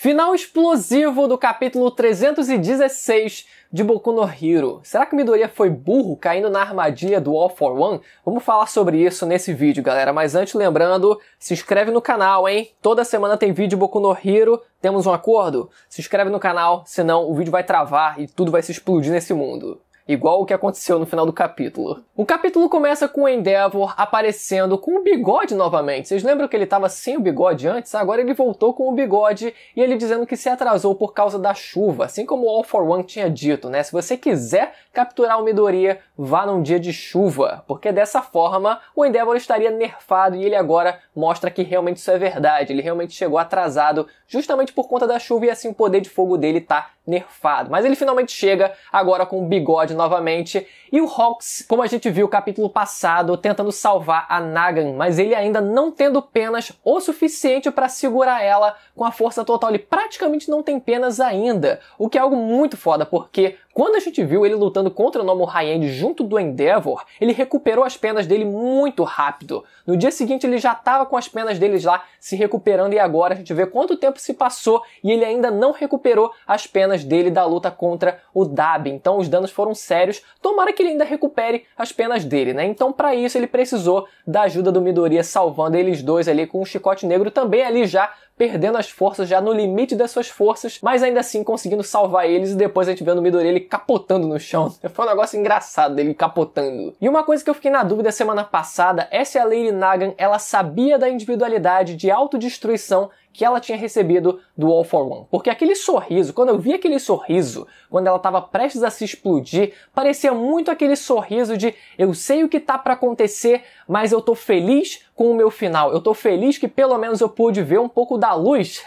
Final explosivo do capítulo 316 de Boku no Hero. Será que o Midoriya foi burro caindo na armadilha do All for One? Vamos falar sobre isso nesse vídeo, galera. Mas antes, lembrando, se inscreve no canal, hein? Toda semana tem vídeo Boku no Hero. Temos um acordo? Se inscreve no canal, senão o vídeo vai travar e tudo vai se explodir nesse mundo. Igual o que aconteceu no final do capítulo. O capítulo começa com o Endeavor aparecendo com o bigode novamente. Vocês lembram que ele estava sem o bigode antes? Agora ele voltou com o bigode e ele dizendo que se atrasou por causa da chuva, assim como o All for One tinha dito, né? Se você quiser capturar o Midoriya, vá num dia de chuva, porque dessa forma o Endeavor estaria nerfado e ele agora mostra que realmente isso é verdade. Ele realmente chegou atrasado justamente por conta da chuva e assim o poder de fogo dele tá nerfado. Mas ele finalmente chega agora com o bigode novamente. E o Hawks, como a gente viu no capítulo passado, tentando salvar a Nagan, mas ele ainda não tendo penas o suficiente para segurar ela com a força total. Ele praticamente não tem penas ainda, o que é algo muito foda, porque quando a gente viu ele lutando contra o Nomu High-End junto do Endeavor, ele recuperou as penas dele muito rápido. No dia seguinte ele já estava com as penas deles lá se recuperando e agora a gente vê quanto tempo se passou e ele ainda não recuperou as penas dele da luta contra o Dabi. Então os danos foram sérios, tomara que ele ainda recupere as penas dele, né? Então para isso ele precisou da ajuda do Midoriya salvando eles dois ali com o Chicote Negro também ali já perdendo as forças, já no limite das suas forças, mas ainda assim conseguindo salvar eles e depois a gente vê no Midoriya ele capotando no chão. Foi um negócio engraçado dele capotando. E uma coisa que eu fiquei na dúvida semana passada é se a Lady Nagan ela sabia da individualidade de autodestruição que ela tinha recebido do All for One. Porque aquele sorriso, quando eu vi aquele sorriso, quando ela estava prestes a se explodir, parecia muito aquele sorriso de eu sei o que tá para acontecer, mas eu tô feliz com o meu final. Eu tô feliz que pelo menos eu pude ver um pouco da luz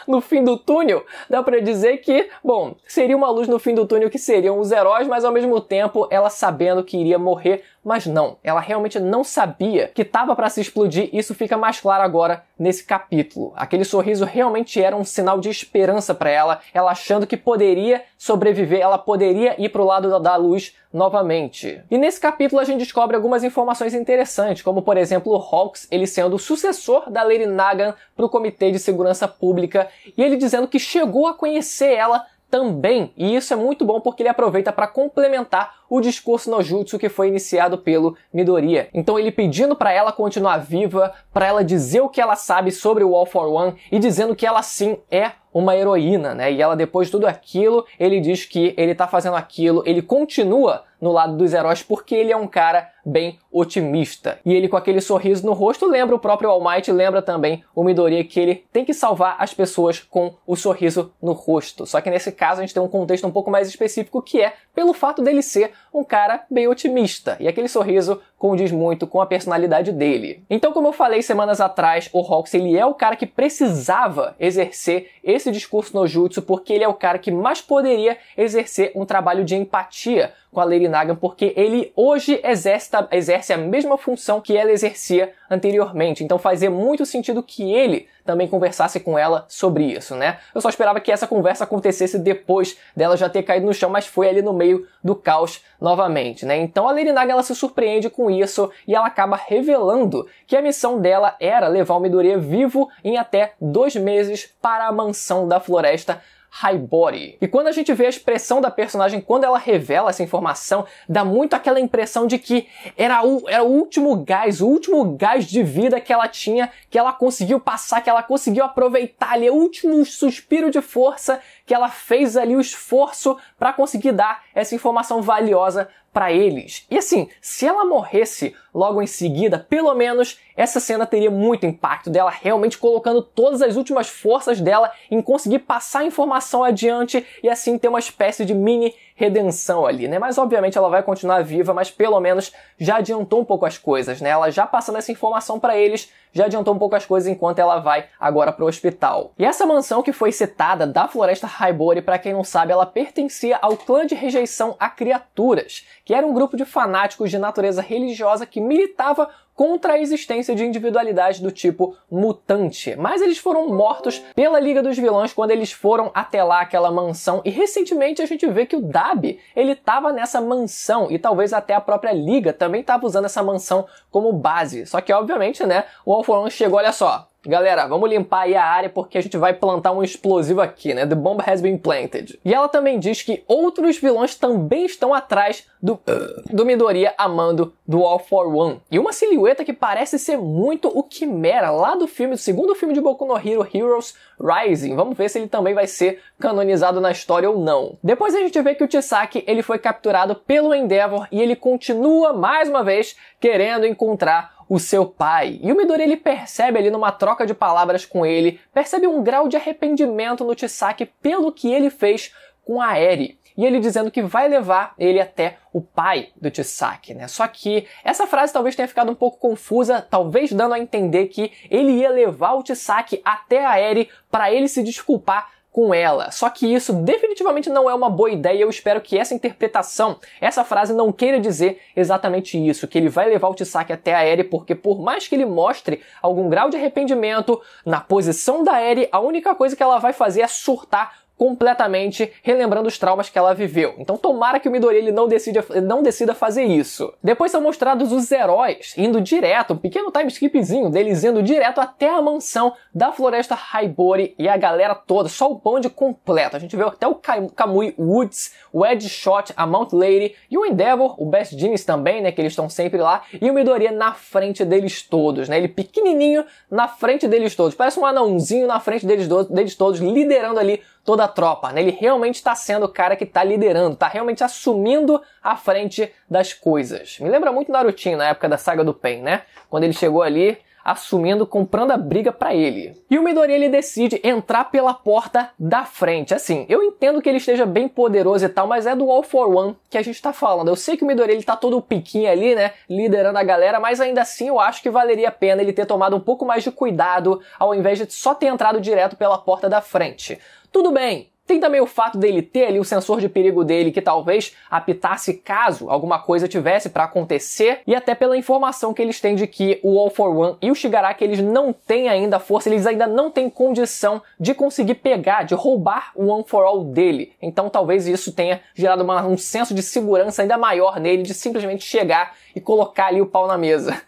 no fim do túnel. Dá pra dizer que, bom, seria uma luz no fim do túnel que seriam os heróis, mas ao mesmo tempo ela sabendo que iria morrer, mas não, ela realmente não sabia que tava pra se explodir. Isso fica mais claro agora nesse capítulo. Aquele sorriso realmente era um sinal de esperança pra ela, ela achando que poderia sobreviver, ela poderia ir pro lado da luz novamente. E nesse capítulo a gente descobre algumas informações interessantes, como por exemplo o Hawks, ele sendo o sucessor da Lady Nagan pro Comitê de Segurança Pública e ele dizendo que chegou a conhecer ela também, e isso é muito bom porque ele aproveita para complementar o discurso no jutsu que foi iniciado pelo Midoriya. Então ele pedindo para ela continuar viva, para ela dizer o que ela sabe sobre o All for One e dizendo que ela sim é uma heroína, né? E ela depois de tudo aquilo, ele diz que ele tá fazendo aquilo, ele continua no lado dos heróis porque ele é um cara bem otimista. E ele com aquele sorriso no rosto lembra o próprio All Might, lembra também o Midoriya que ele tem que salvar as pessoas com o sorriso no rosto. Só que nesse caso a gente tem um contexto um pouco mais específico que é pelo fato dele ser um cara bem otimista. E aquele sorriso condiz muito com a personalidade dele. Então, como eu falei semanas atrás, o Hawks ele é o cara que precisava exercer esse discurso no jutsu porque ele é o cara que mais poderia exercer um trabalho de empatia com a Lady Nagan, porque ele hoje exerce a mesma função que ela exercia anteriormente. Então fazia muito sentido que ele também conversasse com ela sobre isso, né? Eu só esperava que essa conversa acontecesse depois dela já ter caído no chão, mas foi ali no meio do caos novamente, né? Então a Lady Nagan ela se surpreende com isso e ela acaba revelando que a missão dela era levar o Midoriya vivo em até 2 meses para a mansão da floresta Hybori. E quando a gente vê a expressão da personagem, quando ela revela essa informação, dá muito aquela impressão de que era o último gás de vida que ela tinha, que ela conseguiu passar, que ela conseguiu aproveitar ali, o último suspiro de força que ela fez ali, o esforço para conseguir dar essa informação valiosa para eles. E assim, se ela morresse logo em seguida, pelo menos essa cena teria muito impacto dela realmente colocando todas as últimas forças dela em conseguir passar a informação adiante e assim ter uma espécie de mini redenção ali, né? Mas obviamente ela vai continuar viva, mas pelo menos já adiantou um pouco as coisas, né? Ela já passando essa informação para eles, já adiantou um pouco as coisas enquanto ela vai agora pro hospital. E essa mansão que foi citada da Floresta Hybori, para quem não sabe, ela pertencia ao clã de rejeição a criaturas, que era um grupo de fanáticos de natureza religiosa que militava contra a existência de individualidade do tipo mutante. Mas eles foram mortos pela Liga dos Vilões quando eles foram até lá, aquela mansão, e recentemente a gente vê que o Dabi, ele tava nessa mansão, e talvez até a própria Liga também tava usando essa mansão como base. Só que, obviamente, né, o All for One chegou, olha só, galera, vamos limpar aí a área porque a gente vai plantar um explosivo aqui, né? The bomb has been planted. E ela também diz que outros vilões também estão atrás do Midoriya amando do All for One. E uma silhueta que parece ser muito o Quimera lá do segundo filme de Boku no Hero, Heroes Rising. Vamos ver se ele também vai ser canonizado na história ou não. Depois a gente vê que o Chisaki, ele foi capturado pelo Endeavor e ele continua mais uma vez querendo encontrar o seu pai. E o Midoriya, ele percebe ali numa troca de palavras com ele, percebe um grau de arrependimento no Chisaki pelo que ele fez com a Eri. E ele dizendo que vai levar ele até o pai do Chisaki, né? Só que essa frase talvez tenha ficado um pouco confusa, talvez dando a entender que ele ia levar o Chisaki até a Eri para ele se desculpar com ela. Só que isso definitivamente não é uma boa ideia e eu espero que essa interpretação, essa frase não queira dizer exatamente isso, que ele vai levar o Chisaki até a Eri, porque por mais que ele mostre algum grau de arrependimento na posição da Eri, a única coisa que ela vai fazer é surtar completamente, relembrando os traumas que ela viveu. Então tomara que o Midoriya ele não decida fazer isso. Depois são mostrados os heróis indo direto, um pequeno time skipzinho deles indo direto até a mansão da Floresta Haibori e a galera toda, só o bonde completo. A gente vê até o Kamui Woods, o Ed Shot, a Mount Lady e o Endeavor, o Best Jeans também, né, que eles estão sempre lá, e o Midoriya na frente deles todos, né, ele pequenininho na frente deles todos, parece um anãozinho na frente deles todos, liderando ali toda a tropa, né? Ele realmente está sendo o cara que está liderando, está realmente assumindo a frente das coisas. Me lembra muito Narutinho na época da saga do Pain, né? Quando ele chegou ali assumindo, comprando a briga pra ele. E o Midoriya, ele decide entrar pela porta da frente. Assim, eu entendo que ele esteja bem poderoso e tal, mas é do All for One que a gente tá falando. Eu sei que o Midoriya, ele tá todo piquinho ali, né, liderando a galera, mas ainda assim eu acho que valeria a pena ele ter tomado um pouco mais de cuidado, ao invés de só ter entrado direto pela porta da frente. Tudo bem. Tem também o fato dele ter ali o sensor de perigo dele que talvez apitasse caso alguma coisa tivesse para acontecer, e até pela informação que eles têm de que o All for One e o Shigaraki, eles não têm ainda força, eles ainda não têm condição de conseguir pegar, de roubar o One for All dele. Então talvez isso tenha gerado um senso de segurança ainda maior nele, de simplesmente chegar e colocar ali o pau na mesa.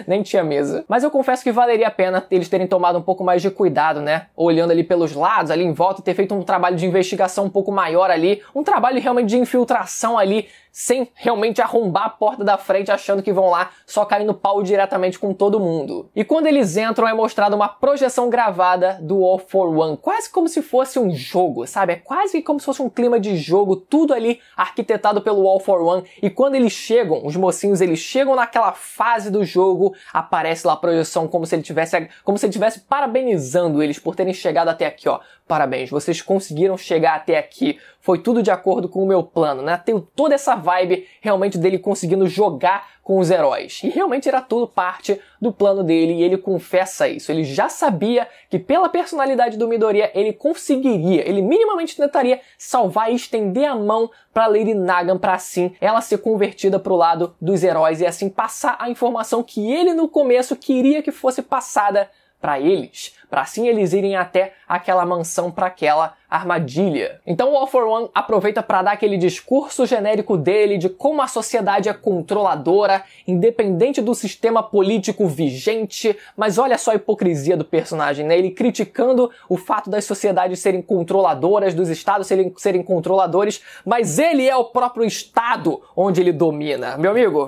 Nem tinha mesa. Mas eu confesso que valeria a pena eles terem tomado um pouco mais de cuidado, né? Olhando ali pelos lados, ali em volta, ter feito um trabalho de investigação um pouco maior ali, um trabalho realmente de infiltração ali, sem realmente arrombar a porta da frente achando que vão lá só cair no pau diretamente com todo mundo. E quando eles entram é mostrada uma projeção gravada do All for One, quase como se fosse um jogo, sabe? É quase como se fosse um clima de jogo, tudo ali arquitetado pelo All for One. E quando eles chegam, os mocinhos, eles chegam naquela fase do jogo, aparece lá a projeção como se ele tivesse parabenizando eles por terem chegado até aqui, ó. Parabéns, vocês conseguiram chegar até aqui. Foi tudo de acordo com o meu plano, né? Tem toda essa vibe realmente dele conseguindo jogar com os heróis. E realmente era tudo parte do plano dele e ele confessa isso. Ele já sabia que pela personalidade do Midoriya ele conseguiria, ele minimamente tentaria salvar e estender a mão para Lady Nagant, para assim ela ser convertida pro lado dos heróis e assim passar a informação que ele no começo queria que fosse passada para eles, para assim eles irem até aquela mansão, para aquela armadilha. Então o All for One aproveita para dar aquele discurso genérico dele de como a sociedade é controladora, independente do sistema político vigente, mas olha só a hipocrisia do personagem, né? Ele criticando o fato das sociedades serem controladoras, dos estados serem controladores, mas ele é o próprio estado onde ele domina. Meu amigo,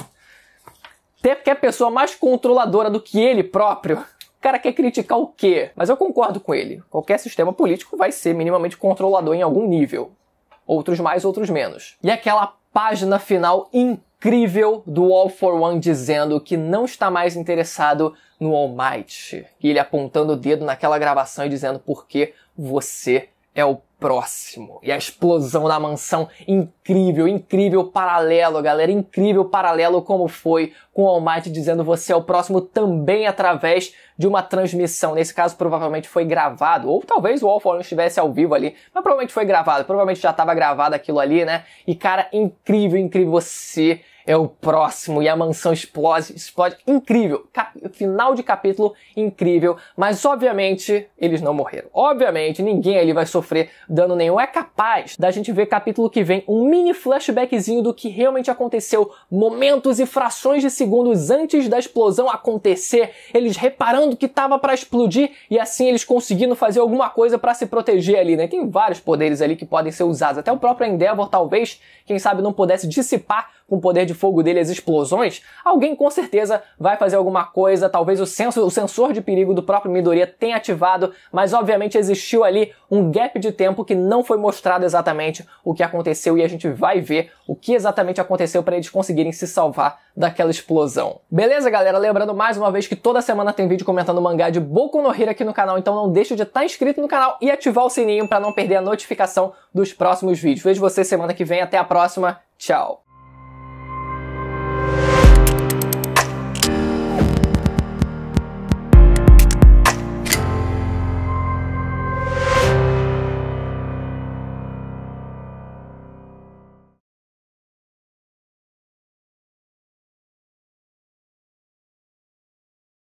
quer pessoa mais controladora do que ele próprio? O cara quer criticar o quê? Mas eu concordo com ele. Qualquer sistema político vai ser minimamente controlador em algum nível. Outros mais, outros menos. E aquela página final incrível do All for One dizendo que não está mais interessado no All Might. E ele apontando o dedo naquela gravação e dizendo porque você é o próximo. E a explosão da mansão, incrível, incrível paralelo, galera, incrível paralelo como foi com o All Might dizendo você é o próximo também através de uma transmissão. Nesse caso provavelmente foi gravado, ou talvez o All for One estivesse ao vivo ali, mas provavelmente foi gravado, provavelmente já estava gravado aquilo ali, né? E cara, incrível, incrível, você é o próximo, e a mansão explode, incrível, final de capítulo incrível, mas obviamente eles não morreram, obviamente ninguém ali vai sofrer dando nenhum. É capaz da gente ver capítulo que vem um mini flashbackzinho do que realmente aconteceu momentos e frações de segundos antes da explosão acontecer, eles reparando que tava para explodir e assim eles conseguindo fazer alguma coisa para se proteger ali, né? Tem vários poderes ali que podem ser usados. Até o próprio Endeavor, talvez, quem sabe não pudesse dissipar com o poder de fogo dele as explosões. Alguém com certeza vai fazer alguma coisa, talvez o sensor de perigo do próprio Midoriya tenha ativado, mas obviamente existiu ali um gap de tempo que não foi mostrado exatamente o que aconteceu e a gente vai ver o que exatamente aconteceu para eles conseguirem se salvar daquela explosão. Beleza, galera? Lembrando mais uma vez que toda semana tem vídeo comentando o mangá de Boku no Hero aqui no canal, então não deixe de estar inscrito no canal e ativar o sininho para não perder a notificação dos próximos vídeos. Vejo você semana que vem, até a próxima, tchau!